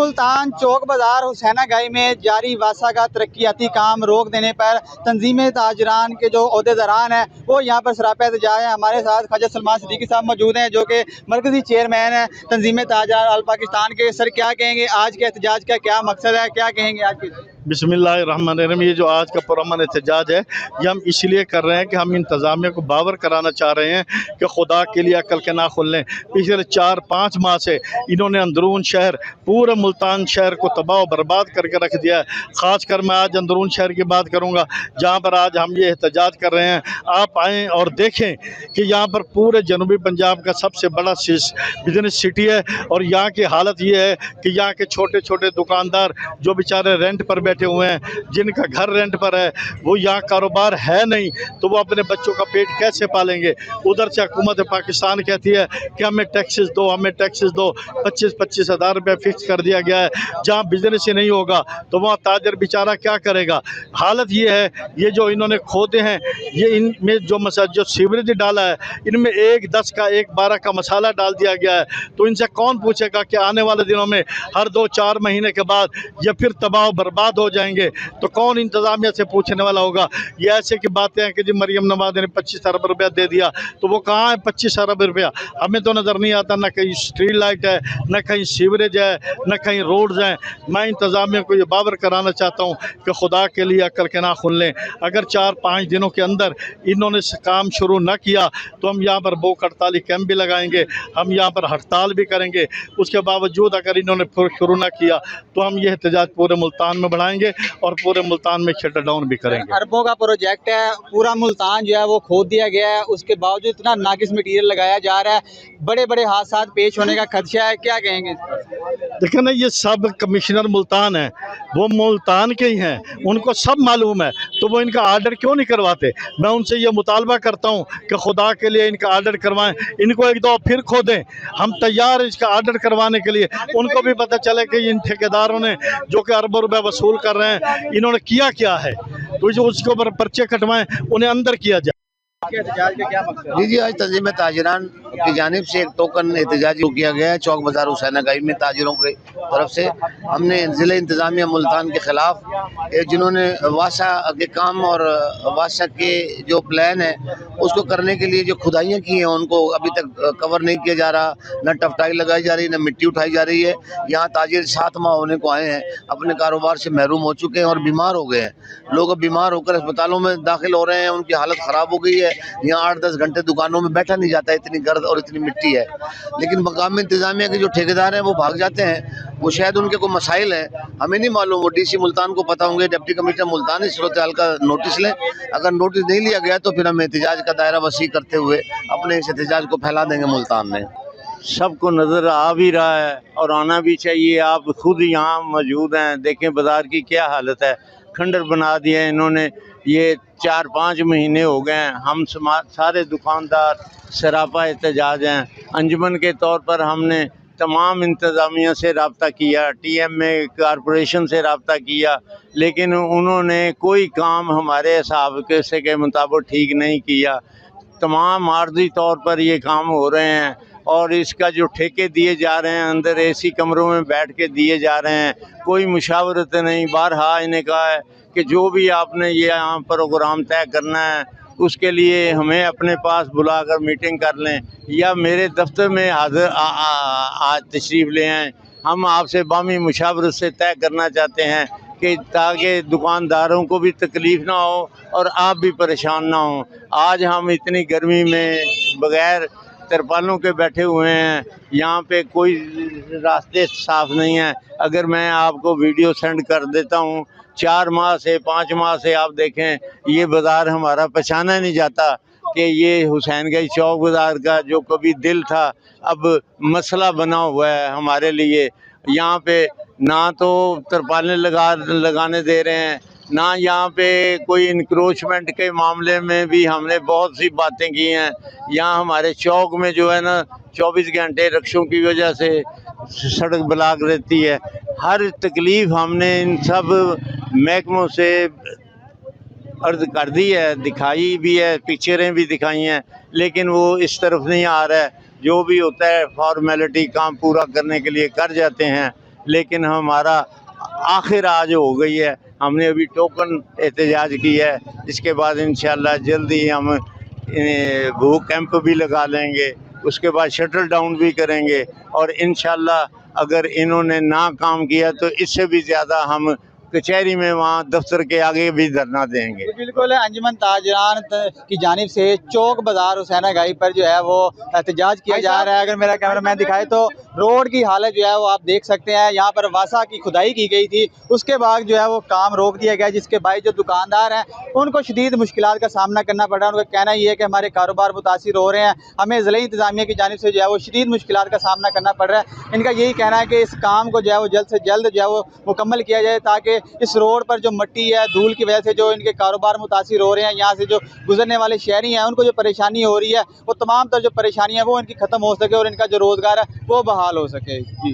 मुल्तान चौक बाजार हुसैनागाई में जारी वासा का तरक्याती काम रोक देने पर तंजीम ताजरान के जो अहदेदारान हैं वो यहाँ पर सरापा एहतजाज है। हमारे साथ ख्वाजा सलमान सिद्दीकी साहब मौजूद हैं जो कि मरकज़ी चेयरमैन हैं तंजीम ताजरान अल पाकिस्तान के। सर क्या कहेंगे आज के एहतजाज का क्या मकसद है, क्या कहेंगे आज के? बिस्मिल्लाहिर्रहमानिर्रहीम। ये जो आज का पुरअमन एहतजाज है ये हम इसलिए कर रहे हैं कि हम इंतज़ामिया को बावर कराना चाह रहे हैं कि खुदा के लिए अकल के ना खुल लें। पिछले 4-5 माह से इन्होंने अंदरून शहर पूरे मुल्तान शहर को तबाह बर्बाद करके रख दिया है। ख़ास कर मैं आज अंदरून शहर की बात करूँगा जहाँ पर आज हम ये एहतजाज कर रहे हैं। आप आएँ और देखें कि यहाँ पर पूरे जनूबी पंजाब का सबसे बड़ा बिजनेस सिटी है और यहाँ की हालत ये है कि यहाँ के छोटे छोटे दुकानदार जो बेचारे रेंट पर बैठे हुए हैं, जिनका घर रेंट पर है, वो यहाँ कारोबार है नहीं तो वो अपने बच्चों का पेट कैसे पालेंगे। उधर से हुकूमत पाकिस्तान कहती है कि हमें टैक्सेस दो, हमें टैक्सेस दो। 25-25 हज़ार रुपये फिक्स कर दिया गया है। जहाँ बिजनेस ही नहीं होगा तो वहाँ ताजर बेचारा क्या करेगा। हालत ये है, ये जो इन्होंने खोदे हैं, ये इनमें जो सीवरेज डाला है इनमें 1-10 का 1-12 का मसाला डाल दिया गया है। तो इनसे कौन पूछेगा कि आने वाले दिनों में हर 2-4 महीने के बाद ये फिर तबाह बर्बाद हो जाएंगे तो कौन इंतज़ामिया से पूछने वाला होगा। ये ऐसे की बातें हैं कि जी मरियम नवाज ने 25 अरब रुपया दे दिया, तो वो कहाँ है 25 अरब रुपया? हमें तो नज़र नहीं आता। न कहीं स्ट्रीट लाइट है, न कहीं सीवरेज है, न कहीं रोड्स हैं। मैं इंतज़ामिया को ये बावर कराना चाहता हूँ कि खुदा के लिए अकल के ना खुल लें। अगर 4-5 दिनों के अंदर इन्होंने काम शुरू न किया तो हम यहाँ पर भूख हड़ताली कैंप भी लगाएंगे, हम यहाँ पर हड़ताल भी करेंगे। उसके बावजूद अगर इन्होंने शुरू न किया तो हम ये एहतजाज पूरे मुल्तान में बढ़ाएंगे और पूरे मुल्तान में शटर डाउन भी करेंगे। अरबों का प्रोजेक्ट है, पूरा मुल्तान जो है वो खोद दिया गया है, उसके बावजूद इतना नाकिस मटीरियल लगाया जा रहा है, बड़े बड़े हादसा पेश होने का खदशा है, क्या कहेंगे? देखिए ना, ये सब कमिश्नर मुल्तान हैं, वो मुल्तान के ही हैं, उनको सब मालूम है, तो वो इनका आर्डर क्यों नहीं करवाते। मैं उनसे ये मुतालबा करता हूँ कि खुदा के लिए इनका आर्डर करवाएं, इनको एक दो फिर खोदें। हम तैयार इसका आर्डर करवाने के लिए। उनको भी पता चले कि इन ठेकेदारों ने जो कि अरबों रुपये वसूल कर रहे हैं इन्होंने किया क्या है, तो जो उसके ऊपर पर्चे कटवाएं, उन्हें अंदर किया जाए। जी, आज तंजीम ताजरान की जानिब से एक टोकन एहतजाज किया गया है चौक बाजार हुसैनागाई में ताजरों की तरफ से। हमने ज़िले इंतज़ामिया मुल्तान के ख़िलाफ़ जिन्होंने वासा के काम और वासा के जो प्लान है उसको करने के लिए जो खुदाइयाँ की हैं उनको अभी तक कवर नहीं किया जा रहा, न टफटाई लगाई जा रही, न मिट्टी उठाई जा रही है। यहाँ ताजिर 7 माह होने को आए हैं, अपने कारोबार से महरूम हो चुके हैं और बीमार हो गए हैं। लोग अब बीमार होकर अस्पतालों में दाखिल हो रहे हैं, उनकी हालत ख़राब हो गई है। यहाँ 8-10 घंटे दुकानों में बैठा नहीं जाता, इतनी गर्द और इतनी मिट्टी है। लेकिन मकामी इंतज़ामिया के जो ठेकेदार हैं वो भाग जाते हैं, वो शायद उनके कोई मसाइल हैं, हमें नहीं मालूम। वो DC मुल्तान को पता होंगे, डिप्टी कमिश्नर मुल्तान इस सूरत हाल का नोटिस लें। अगर नोटिस नहीं लिया गया तो फिर हम एहतजाज का दायरा वसी करते हुए अपने इस एहतजाज को फैला देंगे मुल्तान में। सबको नज़र आ भी रहा है और आना भी चाहिए। आप खुद यहाँ मौजूद हैं, देखें बाज़ार की क्या हालत है, खंडर बना दिया है इन्होंने। ये 4-5 महीने हो गए हैं, हम सारे दुकानदार सरापा एहतजाज हैं। अंजुमन के तौर पर हमने तमाम इंतज़ामिया से रब्ता किया, TMA कॉरपोरेशन से रब्ता किया, लेकिन उन्होंने कोई काम हमारे हिसाब के मुताबिक ठीक नहीं किया। तमाम आर्जी तौर पर ये काम हो रहे हैं और इसका जो ठेके दिए जा रहे हैं अंदर AC कमरों में बैठ के दिए जा रहे हैं, कोई मुशावरत नहीं। बारहा इन्हें कहा है कि जो भी आपने ये यहाँ प्रोग्राम तय करना है उसके लिए हमें अपने पास बुलाकर मीटिंग कर लें या मेरे दफ्तर में हाजिर तशरीफ़ ले आएँ। हम आपसे बामी मुशावरत से तय करना चाहते हैं कि ताकि दुकानदारों को भी तकलीफ़ ना हो और आप भी परेशान ना हो। आज हम इतनी गर्मी में बग़ैर तिरपालों के बैठे हुए हैं, यहाँ पे कोई रास्ते साफ़ नहीं हैं। अगर मैं आपको वीडियो सेंड कर देता हूँ, 4 माह से 5 माह से आप देखें ये बाज़ार हमारा पहचाना नहीं जाता कि ये हुसैनगाई चौक बाज़ार का जो कभी दिल था अब मसला बना हुआ है हमारे लिए। यहाँ पे ना तो तिरपालें लगाने दे रहे हैं, ना यहाँ पे कोई इंक्रोचमेंट के मामले में भी हमने बहुत सी बातें की हैं। यहाँ हमारे चौक में जो है ना 24 घंटे रक्षों की वजह से सड़क ब्लॉक रहती है। हर तकलीफ़ हमने इन सब महकमों से अर्ज़ कर दी है, दिखाई भी है, पिक्चरें भी दिखाई हैं, लेकिन वो इस तरफ नहीं आ रहा है। जो भी होता है फॉर्मेलिटी काम पूरा करने के लिए कर जाते हैं, लेकिन हमारा आखिर आज हो गई है। हमने अभी टोकन एहतजाज किया है, इसके बाद इंशाल्लाह जल्दी हम भूख कैंप भी लगा लेंगे, उसके बाद शटल डाउन भी करेंगे और इंशाल्लाह अगर इन्होंने ना काम किया तो इससे भी ज़्यादा हम कचहरी में वहाँ दफ्तर के आगे भी धरना देंगे। बिल्कुल अंजुमन ताजरान की जानिब से चौक बाजार हुसैना गाई पर जो है वो एहतजाज किया जा रहा है। अगर मेरा कैमरामैन दिखाए तो रोड की हालत जो है वो आप देख सकते हैं। यहाँ पर वासा की खुदाई की गई थी, उसके बाद जो है वो काम रोक दिया गया, जिसके बाद जो दुकानदार हैं उनको शदीद मुश्किलात का सामना करना पड़ रहा है। उनका कहना ये है कि हमारे कारोबार मुतासिर हो रहे हैं, हमें ज़िला इंतज़ामिया की जानिब से जो है वो शदीद मुश्किलात का सामना करना पड़ रहा है। इनका यही कहना है कि इस काम को जो है वो जल्द से जल्द जो है वो मुकम्मल किया जाए, ताकि इस रोड पर जो मिट्टी है, धूल की वजह से जो इनके कारोबार मुतासिर हो रहे हैं, यहाँ से जो गुजरने वाले शहरी हैं उनको जो परेशानी हो रही है वो तमाम तर जो परेशानियाँ वो इनकी ख़त्म हो सके और इनका जो रोज़गार है वो बहाल हो सके। जी।